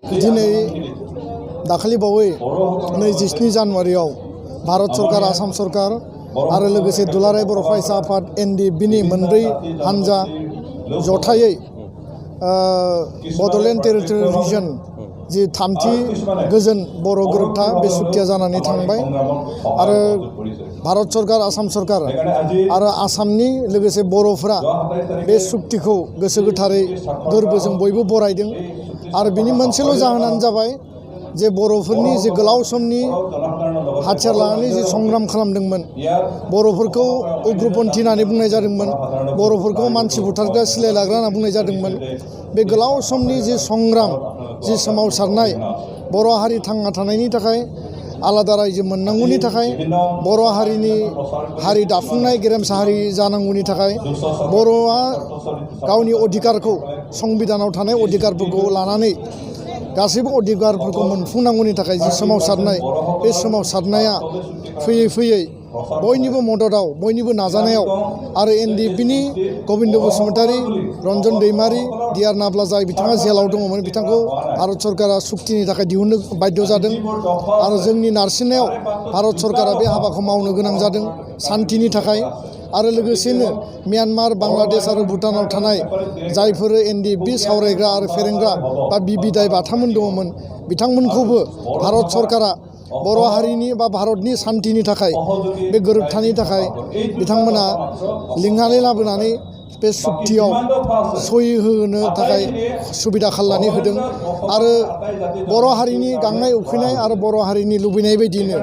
दिनै दाखालि बावै 27 जानुवारियाव भारत सरकार, आसाम सरकार आरो लोगोसे दुलाराय बर' फरायसा आफाद NDBनि मोनब्रै हानजा जथायै बड'लेण्ड टेरिटरियेल रिजन जि थामथि गोजोन बर' गोरोबथा बे सुक्तिया जानानै थांबाय आरो भारत सरकार, आसाम सरकार आरो आसामनि लोगोसे बर'फोरा बे सुक्तिखौ गोसो गोथारै गोरबोजों बयबो बरायदों आरो बिनि मोनसेल' जाहोनानो जाबाय जे बर'फोरनि जे गोलाव समनि हाथियार लानानै जे संग्राम खालामदोंमोन, बर'फोरखौ उग्रपन्थी होननानै बुंनाय जादोंमोन, बर'फोरखौ मानसि बुथारग्रा, सिलाय लाग्रा होनना बुंनाय जादोंमोन। बे गोलाव समनि जे संग्राम, जि सोमावसारनाय, बर' हारि थांना थानायनि थाखाय, आलादा रायजो मोननांगौनि थाखाय, बर' हारिनि हारि दाफुंनाय गेरेमसा हारि जानांगौनि थाखाय, बर'आ गावनि अधिकारखौ, संबिधानाव थानाय अधिकारफोरखौ लानानै गासैबो अधिकारफोरखौ मोनफुंनांगौनि थाखाय जि सोमावसारनाय, बे सोमावसारनाया फैयै फैयै बयनिबो मददाव, बयनिबो नाजानायाव आरो NDBनि गबिन्द बसुमतारी, रन्जन दैमारी, डिआर नाब्ला जाय बिथाङा जेलाव दङमोन, बिथांखौ भारत सरकारा सुक्तिनि थाखाय दिहुननो बाध्य जादों आरो जोंनि नारसिननायाव भारत सरकारा बे हाबाखौ मावनो गोनां जादों सान्थिनि थाखाय। आरो लोगोसेनो म्यानमार, बांलादेश आरो भुटानाव थानाय जायफोर NDB सावरायग्रा आरो फेरेंग्रा बा बिबिदाय बाथामोन दङमोन, बिथांमोनखौबो भारत सरकारा बर' हारिनि बा भारतनि सान्थिनि थाखाय, बे गोरोबथानि थाखाय बिथांमोना लिंनानै लाबोनानै बे सुक्तियाव सहि होनो थाखाय सुबिदा खालामनानै होदों आरो बर' हारिनि गांनाय उखैनाय आरो बर' हारिनि लुबैनाय बायदियैनो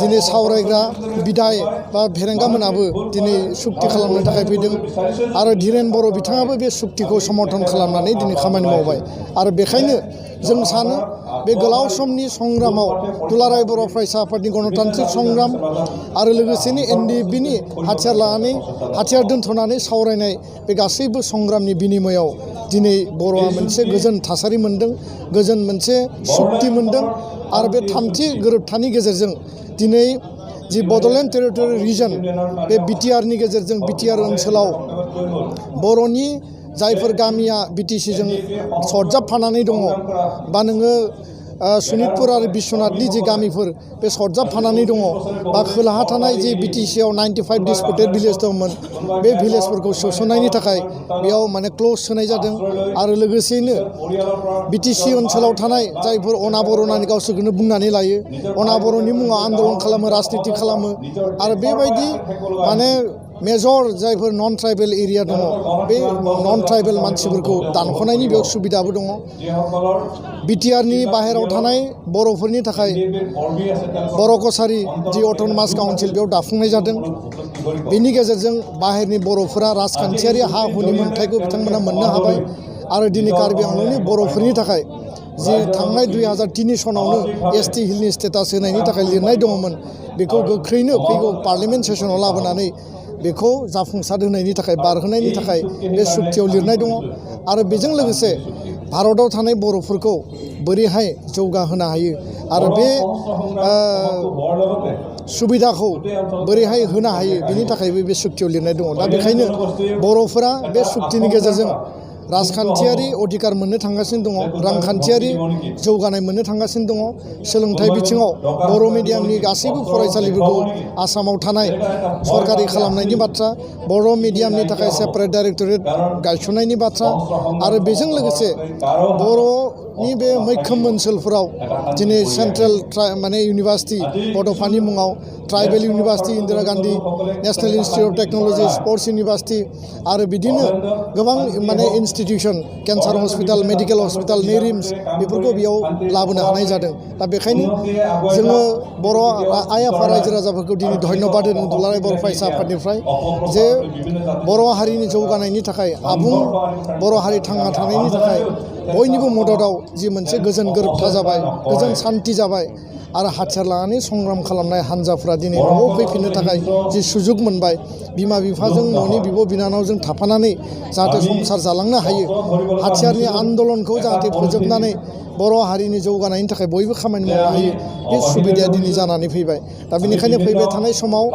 दिनै सावरायग्रा बिदाय बा फेरेंगामोनाबो दिनै सुक्ति खालामनो थाखाय फैदों आरो धीरेन बर' बिथाङाबो बे सुक्तिखौ समर्थन खालामनानै दिनै खामानि मावबाय आरो बेखायनो जों सानो बे गोलाव समनि संग्रामाव दुलाराय बर' फरायसा आफादनि गणतान्त्रिक संग्राम आरो लोगोसेनो NDBनि हाथियार लानानै, हाथियार दोनथ'नानै सावरायनाय बे गासैबो संग्रामनि बिनिमयाव दिनै बर'आ मोनसे गोजोन थासारि मोन्दों, गोजोन मोनसे सुक्ति मोन्दों आरो बे थामथि गोरोबथानि गेजेरजों दिनै जि बड'लेण्ड टेरिटरियेल रिजन बे BTRनि गेजेरजों BTR ओनसोलाव बर'नि जायफोर गामिया BTCजों सरजाबफानानै दङ बा नोङो सनितपुर आरो बिश्वनाथनि जि गामिफोर बे सरजाबफानानै दङ बा खोलाहा थानाय जि BTCआव 95 डिसपुटेड भिलेज दंमोन, बे भिलेजफोरखौ सोसननायनि थाखाय बेयाव माने क्ल'ज होनाय जादों आरो लोगोसेयैनो BTC ओनसोलाव थानाय जायफोर अनाबर होननानै गावसोरखौनो बुंनानै लायो, अनाबरनि मुङाव आन्दलन खालामो, राजनिति खालामो आरो बेबायदि माने मेजर जायफोर नन ट्राइबेल एरिया दङ, बे नन ट्राइबेल मानसिफोरखौ दानख'नायनि बेयाव सुबिदाबो दङ। BTRनि बाहेरायाव थानाय बर'फोरनि थाखाय बर' कसारि जि अट'नमास काउन्सिल बेयाव दाफुंनाय जादों। बेनि गेजेरजों बाहेरनि बर'फोरा राजखान्थियारि हा हुनि मोन्थायखौ बिथांमोना मोननो हाबाय आरो दिनै कार्बि आंलंनि बर'फोरनि थाखाय जि थांनाय 2003 सनावनो ST हिलनि स्टेटास होनायनि थाखाय लिरनाय दङमोन, बेखौ गोख्रैनो फैगौ पार्लियामेन्ट सेसनाव लाबोनानै बेखौ जाफुंसार होनायनि थाखाय, बारहोनायनि थाखाय बे सुक्तियाव लिरनाय दङ आरो बेजों लोगोसे भारताव थानाय बर'फोरखौ बोरैहाय जौगाहोनो हायो आरो बे सुबिदाखौ बोरैहाय होनो हायो बेनि थाखायबो बे सुक्तियाव लिरनाय दङ। दा बेखायनो बर'फोरा बे सुक्तिनि गेजेरजों राजखान्थियारि अधिकार मोननो थांगासिनो दङ, रांखान्थियारि जौगानाय मोननो थांगासिनो दङ, सोलोंथाइ बिथिङाव बर' मिडियामनि गासैबो फरायसालिफोरखौ आसामाव थानाय सरकारि खालामनायनि बाथ्रा, बर' मिडियामनि थाखाय सेपारेट डाइरेक्टरेट गायसननायनि बाथ्रा आरो बेजों लोगोसे बर'नि बे मैखोम ओनसोलफोराव दिनै सेन्ट्रेल माने इउनिभार्सिटि बड'फानि मुङाव tribal university, Indira Gandhi national institute of technology, sports university आरो बिदिनो गोबां माने institution, cancer hospital, medical hospital, नेरिम्स बेफोरखौ बेयाव लाबोनो हानाय जादों। दा बेखायनो जोङो बर' आइ आफा रायजो राजाफोरखौ दिनै धन्यबाद होदों दुलाराय बर' फरायसा आफादनिफ्राय जे बर' हारिनि जौगानायनि थाखाय, आबुं बर' हारि थांना थानायनि थाखाय बयनिबो मददाव जि मोनसे गोजोन गोरोबथा जाबाय, गोजोन सान्थि जाबाय आरो हाथियार लानानै संग्राम खालामनाय हान्जाफ्रा दिनै न'आव फैफिननो थाखाय जि सुजुग मोनबाय, बिमा बिफाजों न'नि बिब' बिनानावजों थाफानानै जाहाथे संसार जालांनो हायो, हाथियारनि आन्दलनखौ जाहाथे फोजोबनानै बर' हारिनि जौगानायनि थाखाय बयबो खामानि मावनो हायो, बे सुबिदाया दिनै जानानै फैबाय। दा बेनिखायनो फैबाय थानाय समाव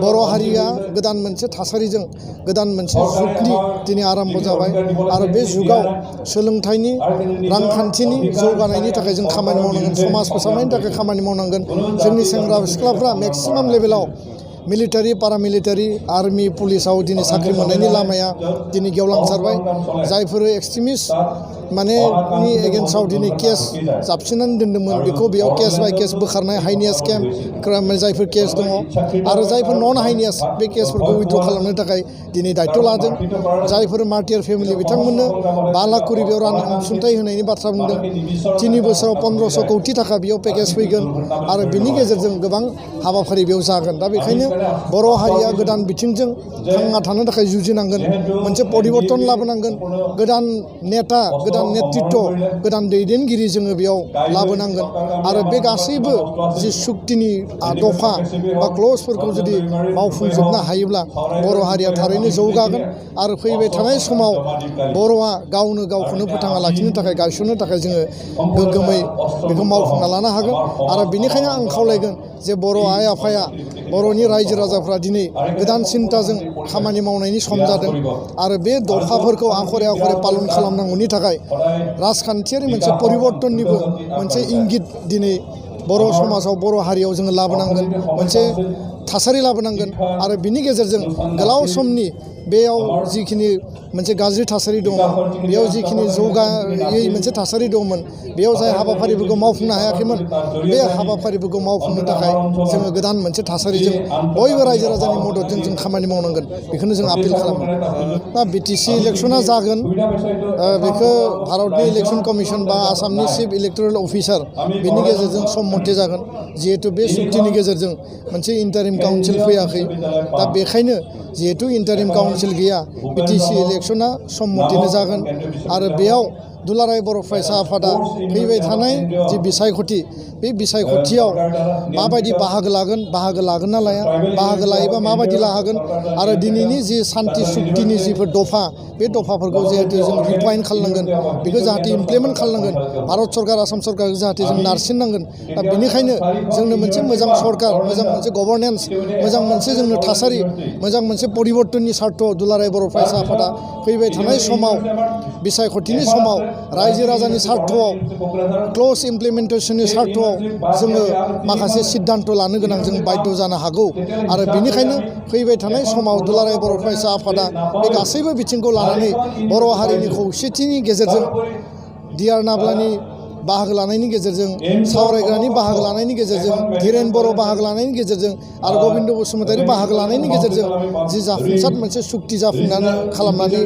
बर' हारिया गोदान मोनसे थासारिजों, गोदान मोनसे जुगनि दिनै आरम्भ जाबाय आरो बे जुगाव सोलोंथाइनि रांखान्थिनि जौगानायनि थाखाय जों खामानि मावनांगोन समाज फोसाबनायनि थाखाय खामानि मावनांगोन जोंनि सेंग्रा सिख्लाफ्रा मेक्सिमाम लेभेलाव मिलिटारि पारामिलिटारि आर्मि पुलिसाव दिनै साख्रि मोननायनि लामाया दिनै गेवलांसारबाय जायफोर एक्सट्रिमिस्ट माने नि एगेन्स्टआव दिनै केस जाबसिननानै दोन्दोंमोन बेखौ बेयाव केस बाय केस बोखारनाय हाइनियास केम्प जायफोर केस दङ आरो जायफोर नन हाइनियास बे केसफोरखौ उइथड्र खालामनो थाखाय दिनै दायित्व लादों जायफोर मार्टियार फेमिलि बिथांमोननो 5 लाख करि बेयाव रां अनसुंथाइ होनायनि बाथ्रा बुंदों 3 बोसोराव 1500 कौटि थाखा बेयाव पेकेज फैगोन आरो बिनि गेजेरजों गोबां हाबाफारि बेयाव जागोन दा बेखायनो बर' हारिया गोदान बिथिंजों थांना थानो थाखाय जुजिनांगोन मोनसे परिबर्तन लाबोनांगोन गोदान नेता गोदान नेतृत्व गोदान दैदेनगिरि जोङो बेयाव लाबोनांगोन आरो बे गासैबो जि सुक्तिनि दफा बा क्लजफोरखौ जुदि मावफुंजोबनो हायोब्ला बर' हारिया थारैनो जौगागोन आरो फैबाय थानाय समाव बर'आ गावनो गावखौनो फोथांना लाखिनो थाखाय गायसननो थाखाय जोङो गोग्गोमै बेखौ मावफुंना लानो हागोन आरो बेनिखायनो आं खावलायगोन जे बर' आइ आफाया बर'नि रायजो राजाफ्रा दिनै गोदान सिन्ताजों खामानि मावनायनि सम जादों आरो बे दफाफोरखौ आखरे आखरे पालन खालामनांगौनि थाखाय राजखान्थियारि मोनसे परिबर्तननिबो मोनसे इंगित दिनै बर' समाजाव बर' हारियाव जोङो लाबोनांगोन मोनसे थासारि लाबोनांगोन आरो बिनि गेजेरजों गोलाव समनि बेयाव जिखिनि मोनसे गाज्रि थासारि दङ बेयाव जिखिनि जौगायै मोनसे थासारि दंमोन बेयाव जाय हाबाफारिफोरखौ मावफुंनो हायाखैमोन बे हाबाफारिफोरखौ मावफुंनो थाखाय जोङो गोदान मोनसे थासारिजों बयबो रायजो राजानि मददजों जों खामानि मावनांगोन बेखौनो जों आपिल खालामो दा बिटिसि इलेक्सना जागोन बेखौ भारतनि इलेक्सन कमिसन बा आसामनि चिफ इलेक्टरेल अफिसार बिनि गेजेरजों सम मथे जागोन जिहेतु बे सुक्तिनि गेजेरजों मोनसे इन्टारिम काउन्सिल फैयाखै दा बेखायनो जिहेतु इन्टारिम काउन्सिल गैया बिटिसि इलेक्सना सम मथेनो जागोन आरो बेयाव दुलाराय बर' फरायसा आफादा फैबाय थानाय जि बिसायख'थि बे बिसायख'थियाव माबायदि बाहागो लागोन ना लाया बाहागो लायोबा माबायदि लाहागोन आरो दिनैनि जि सान्थि सुक्तिनि जिफोर दफा बे दफाफोरखौ जिहेतु जों रिफाइन खालामनांगोन बेखौ जाहाथे इमप्लिमेन्ट खालामनांगोन भारत सरकार आसाम सरकारखौ जाहाथे जों नारसिननांगोन दा बेनिखायनो जोंनो मोनसे मोजां सरकार मोजां मोनसे गभर्नेन्स मोजां मोनसे जोंनो थासारि मोजां मोनसे परिबर्तननि सार्थ दुलाराय बर' फरायसा आफादा फैबाय थानाय समाव बिसायख'थिनि समाव रायजो राजानि सार्थआव क्लज इमप्लिमेन्टेसननि सार्थआव जोङो माखासे सिद्धान्त लानो गोनां जों बाध्य जानो हागौ आरो बेनिखायनो फैबाय थानाय समाव दुलाराय बर' फरायसा आफादा बे गासैबो बिथिंखौ लानानै बर' हारिनि खौसेथिनि गेजेरजों डिआर नाब्लानि बाहागो लानायनि गेजेरजों सावरायग्रानि बाहागो लानायनि गेजेरजों धीरेन बर' बाहागो लानायनि गेजेरजों आरो गबिन्द बसुमतारी बाहागो लानायनि गेजेरजों जि जाफुंसार मोनसे सुक्ति जाफुंनानै खालामनानै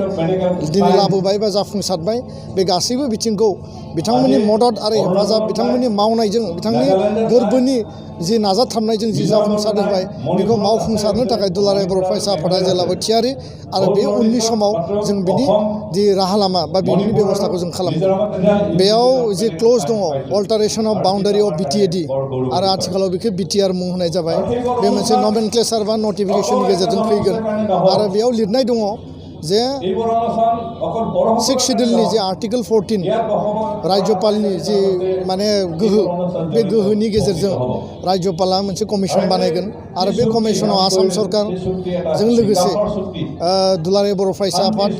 दिनै लाबोबाय बा जाफुंसारबाय बे गासैबो बिथिंखौ बिथांमोननि मदद आरो हेफाजाब बिथांमोननि मावनायजों बिथांनि गोरबोनि जि नाजाथाबनायजों जि जाफुंसार होबाय बेखौ मावफुंसारनो थाखाय दुलाराय बर' फरायसा आफादा जेब्लाबो थियारि आरो बे उननि समाव जों बिनि जि राहा लामा बा बिनि बेबस्थाखौ जों खालामगोन बेयाव जि क्लज दङ अल्टारेसन अफ बाउन्डारि अफ बिटिएडि आरो आथिखालाव बेखौ बिटिआर मुं होनाय जाबाय बे मोनसे नमेनक्लेचार बा नटिफिकेसननि गेजेरजों फैगोन आरो बेयाव लिरनाय दङ जे 6 शिड्युलनि जे आर्टिकल 14 राज्यपालनि जि माने गोहो बे गोहोनि गेजेरजों राज्यपाला मोनसे कमिसन बानायगोन आरो बे कमिसनाव आसाम सरकारजों लोगोसे दुलाराय बर' फरायसा आफाद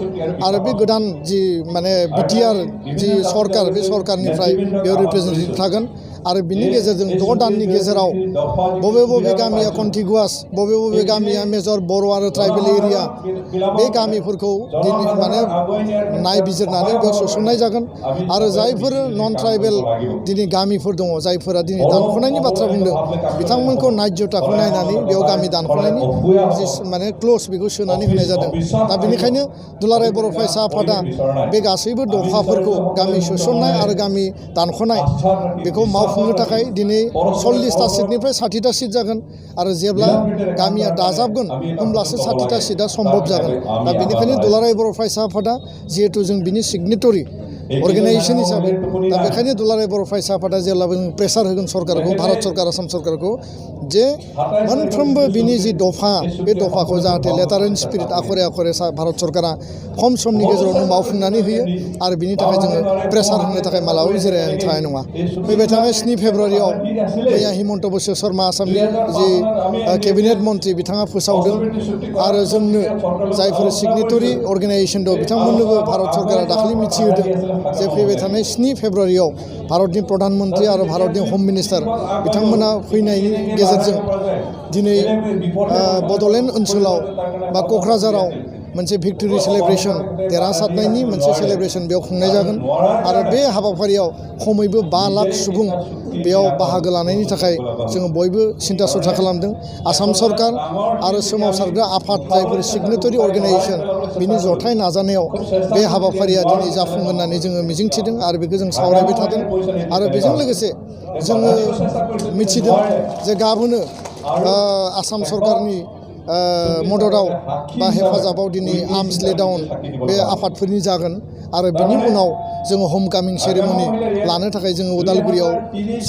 आरो बे गोदान जि माने बिटिआर जि सरकार बे सरकारनिफ्राय बेयाव रिप्रेजेन्टेटिभ थागोन आरो बिनि गेजेरजों 6 दाननि गेजेराव बबे गामिया कन्टिगुवास बबे गामिया मेजर बर' आरो ट्राइबेल एरिया बे गामिफोरखौ दिनै माने नायबिजिरनानै बेयाव सोसननाय जागोन आरो जायफोर नन ट्राइबेल दिनै गामिफोर दङ जायफोरा दिनै दानख'नायनि बाथ्रा बुंदों बिथांमोनखौ नायज'थाखौ नायनानै बेयाव गामि दानख'नायनि जि माने क्लज बेखौ सोनानै होनाय जादों दा बेनिखायनो दुलाराय बर' फरायसा आफादा बे गासैबो दफाफोरखौ गामि सोसननाय आरो गामि दानख'नाय बेखौ मावफुंनो थाखाय दिनै 40टा सिटनिफ्राय 60टा सिट जागोन आरो जेब्ला गामिया दाजाबगोन होमब्लासो 60टा सिटआ सम्भब जागोन दा बेनिखायनो दुलाराय बर' फरायसा आफादा जिहेतु जों बिनि सिगनेटरि अर्गेनाइजेसन हिसाबै दा बेखायनो दुलाराय बर' फरायसा आफादा जेब्लाबो जों प्रेसार होगोन सरकारखौ भारत सरकार आसाम सरकारखौ जे मोनफ्रोमबो बिनि जि दफा बे दफाखौ जाहाथे letter and spirit Akhare Akhare Bharat सरकारा खम समनि गेजेरावनो मावफुंनानै होयो आरो बिनि थाखाय जोङो प्रेसार होनो थाखाय मालाबाबो जिरायनानै थानाय नङा फैबाय थानाय 7 फेब्रुवारियाव मैया हिमन्त बिश्व शर्मा आसामनि जि केबिनेट मन्त्रि बिथाङा फोसावदों आरो जोंनो जायफोर सिगनेटरि अर्गेनाइजेसन दं बिथांमोननोबो भारत सरकारा दाखालि मिथिहोदों जे फैबाय थानाय 7 फेब्रुवारियाव भारतनि प्रधान मन्त्रि आरो भारतनि हम मिनिस्टार बिथांमोना फैनायनि गेजेरजों दिनै बड'लेण्ड ओनसोलाव बा क'क्राझाराव मोनसे भिक्टरि सेलेब्रेसन देरहासारनायनि मोनसे सेलेब्रेसन बेयाव खुंनाय जागोन आरो बे हाबाफारियाव खमैबो 5 लाख सुबुं बेयाव बाहागो लानायनि थाखाय जोङो बयबो सिन्था सरथा खालामदों। आसाम सरकार आरो सोमावसारग्रा आफाद जायफोर सिगनेटरि अर्गेनाइजेसन बिनि जथाय नाजानायाव बे हाबाफारिया दिनै जाफुंगोन होननानै जोङो मिजिंथिदों आरो बेखौ जों सावरायबाय थादों आरो बेजों लोगोसे जोङो मिथिदों जे गाबोनो आसाम सरकारनि मददाव बा हेफाजाबाव दिनै आर्मस ले डाउन बे आफादफोरनि जागोन आरो बिनि उनाव जोङो हम कामिं सेरेमनि लानो थाखाय जोङो उदालगुरियाव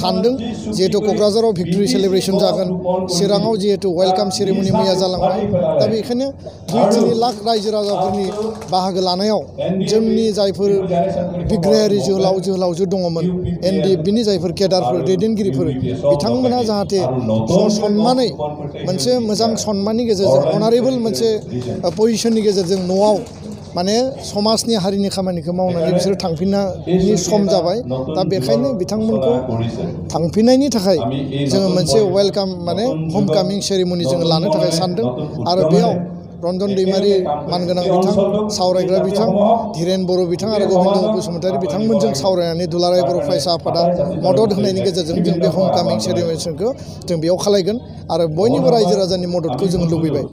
सानदों। जिहेतु क'क्राझाराव भिक्टरि सेलेब्रेसन जागोन, चिराङाव जिहेतु वेलकाम सेरेमनि मैया जालांबाय, दा बेखायनो 2-3 लाख रायजो राजाफोरनि बाहागो लानायाव जोंनि जायफोर बिग्रायारि जोहोलाव जोहोलावजो दङमोन एनडिएफबिनि जायफोर केडारफोर दैदेनगिरिफोर बिथांमोना जाहाथे सन्मानै मोनसे मोजां सन्माननि गेजेरजों अनारेबल मोनसे पजिशननि गेजेरजों न'आव माने समाजनि हारिनि खामानिखौ मावनानै बिसोर थांफिननायनि सम जाबाय। दा बेखायनो बिथांमोनखौ थांफिननायनि थाखाय जोङो मोनसे वेलकाम माने हम कामिं सेरेमनि जोङो लानो थाखाय सानदों आरो बेयाव रन्जन दैमारि मानगोनां बिथां, सावरायग्रा बिथां, धीरेन बर' बिथां आरो गबिन्द बसुमतारी बिथांमोनजों सावरायनानै दुलाराय बर' फरायसा आफादा मदद होनायनि गेजेरजों जों बे हम कामिं सेरेमनिखौ जों बेयाव खालायगोन आरो बयनिबो रायजो राजानि मददखौ जों लुबैबाय।